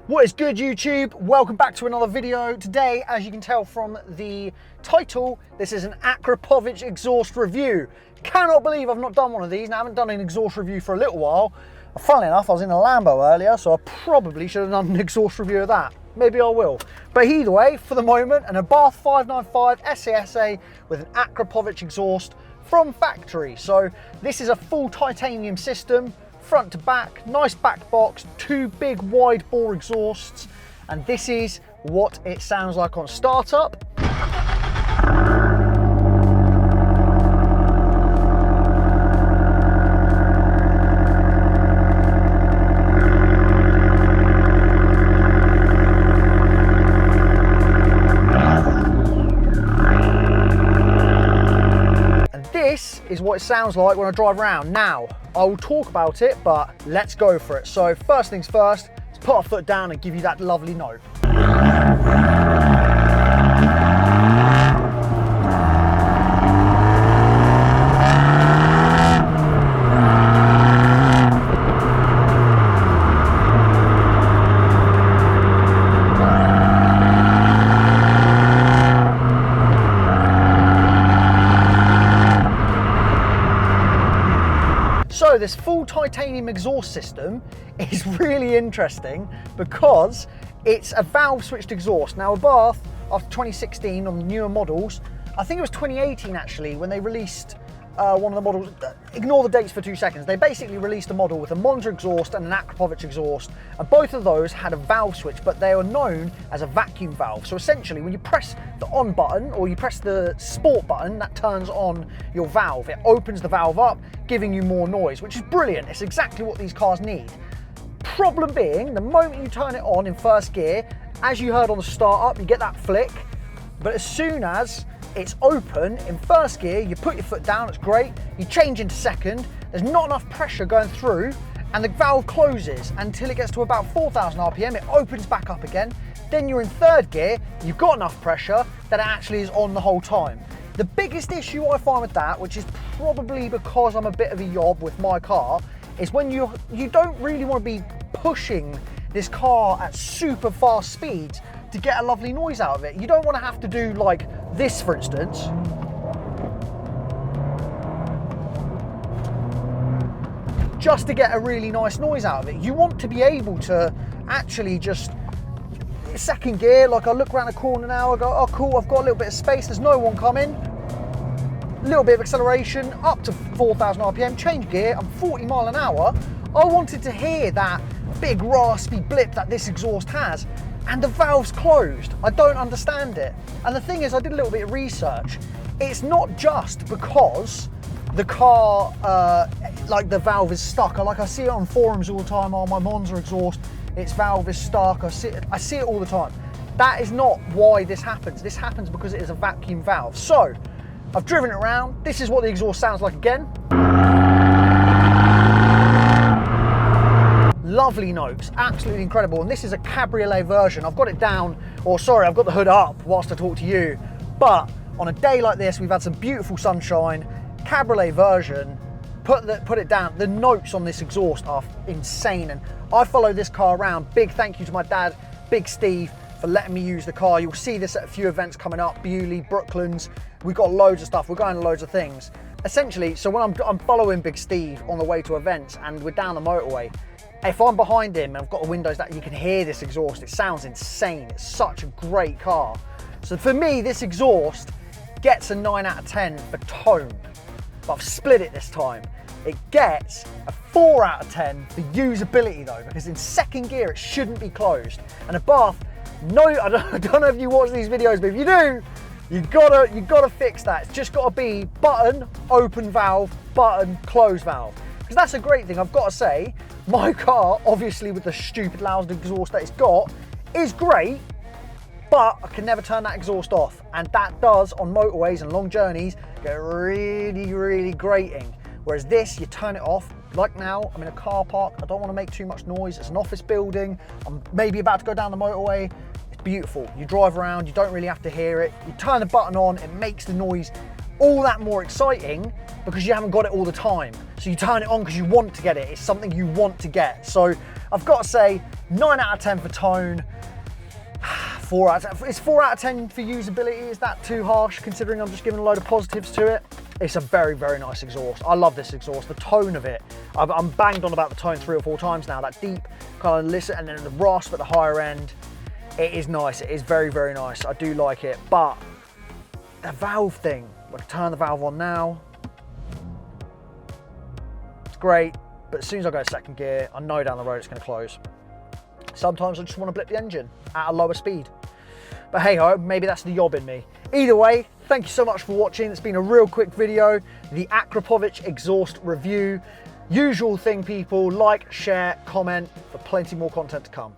What is good, YouTube? Welcome back to another video. Today, as you can tell from the title, this is an Akrapovic Exhaust review. Cannot believe I've not done one of these. Now, I haven't done an exhaust review for a little while. Funnily enough, I was in a Lambo earlier, so I probably should have done an exhaust review of that. Maybe I will. But either way, for the moment, an Abarth 595 Essesse with an Akrapovic exhaust from factory. So this is a full titanium system, front to back, nice back box, two big wide bore exhausts, and this is what it sounds like on startup. This is what it sounds like when I drive around. Now, I will talk about it, but let's go for it. So first things first, let's put our foot down and give you that lovely note. So this full titanium exhaust system is really interesting because it's a valve switched exhaust. Now Abarth, after 2016 on the newer models, I think it was 2018 actually, when they released one of the models, ignore the dates for 2 seconds, they basically released a model with a Monza exhaust and an Akrapovic exhaust, and both of those had a valve switch, but they are known as a vacuum valve. So essentially when you press the on button or you press the sport button, that turns on your valve. It opens the valve up, giving you more noise, which is brilliant. It's exactly what these cars need. Problem being, the moment you turn it on in first gear, as you heard on the start up, you get that flick, but as soon as it's open in first gear, you put your foot down, it's great, you change into second, there's not enough pressure going through, and the valve closes until it gets to about 4,000 RPM, it opens back up again, then you're in third gear, you've got enough pressure that it actually is on the whole time. The biggest issue I find with that, which is probably because I'm a bit of a yob with my car, is when you don't really want to be pushing this car at super fast speeds to get a lovely noise out of it. You don't want to have to do like this, for instance. Just to get a really nice noise out of it. You want to be able to actually just, second gear, like I look around the corner now, I go, oh cool, I've got a little bit of space, there's no one coming. A little bit of acceleration, up to 4,000 RPM, change gear, I'm 40 mile an hour. I wanted to hear that big raspy blip that this exhaust has, and the valve's closed. I don't understand it. And the thing is, I did a little bit of research. It's not just because the car, like the valve is stuck. I see it on forums all the time, oh, my Monza exhaust, its valve is stuck. I see it all the time. That is not why this happens. This happens because it is a vacuum valve. So, I've driven it around. This is what the exhaust sounds like again. Lovely notes, absolutely incredible. And this is a cabriolet version. I've got it down, or sorry, I've got the hood up whilst I talk to you. But on a day like this, we've had some beautiful sunshine, cabriolet version, put it down. The notes on this exhaust are insane. And I follow this car around. Big thank you to my dad, Big Steve, for letting me use the car. You'll see this at a few events coming up, Bewley, Brooklands. We've got loads of stuff. We're going to loads of things. Essentially, so when I'm following Big Steve on the way to events and we're down the motorway, if I'm behind him and I've got the windows that you can hear this exhaust, it sounds insane. It's such a great car. So for me, this exhaust gets a 9 out of 10 for tone, but I've split it this time. It gets a 4 out of 10 for usability though, because in second gear, it shouldn't be closed. And Abarth, no, I don't know if you watch these videos, but if you do, you've gotta fix that. It's just gotta be button, open valve, button, close valve. Because that's a great thing, I've got to say. My car, obviously with the stupid loud exhaust that it's got, is great, but I can never turn that exhaust off. And that does, on motorways and long journeys, get really, really grating. Whereas this, you turn it off. Like now, I'm in a car park, I don't want to make too much noise, it's an office building, I'm maybe about to go down the motorway. It's beautiful. You drive around, you don't really have to hear it. You turn the button on, it makes the noise all that more exciting because you haven't got it all the time. So you turn it on because you want to get it. It's something you want to get. So I've got to say, 9 out of 10 for tone. 4 out of 10. Is 4 out of 10 for usability? Is that too harsh considering I'm just giving a load of positives to it? It's a very, very nice exhaust. I love this exhaust. The tone of it, I'm banged on about the tone 3 or 4 times now. That deep kind of listen, and then the rasp at the higher end. It is nice. It is very, very nice. I do like it, but the valve thing, I can turn the valve on now. It's great, but as soon as I go to second gear, I know down the road it's going to close. Sometimes I just want to blip the engine at a lower speed. But hey ho, maybe that's the yob in me. Either way, thank you so much for watching. It's been a real quick video. The Akrapovic Exhaust review. Usual thing, people, like, share, comment for plenty more content to come.